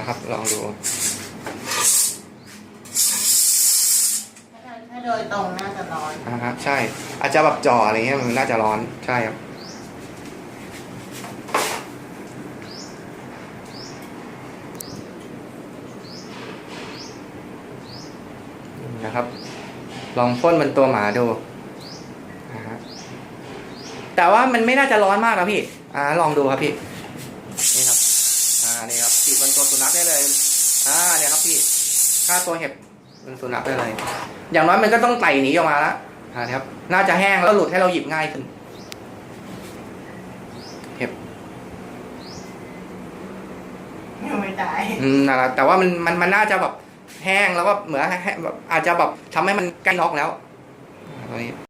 นะครับลองดูถ้าโดยตรงน่าจะร้อนครับใช่อาจจะแบบจ่ออะไรเงี้ยมันน่าจะร้อนใช่ครับนะครับลองพ่นบนตัวหมาดูนะฮะแต่ว่ามันไม่น่าจะร้อนมากนะพี่ลองดูครับพี่นี่ครับนี่ครับฉีดบนตัวสุนัขได้เลยเนี่ยครับพี่ฆ่าตัวเห็บบนสุนัขได้เลยอย่างน้อยมันก็ต้องไต่หนีออกมาแล้วนะครับน่าจะแห้งแล้วหลุดให้เราหยิบง่ายขึ้นเห็บไม่ตายนะครับแต่ว่ามันน่าจะแบบแห้งแล้วก็เหมือนแบบอาจจะแบบทำให้มันใกล้น็อกแล้วตอนนี้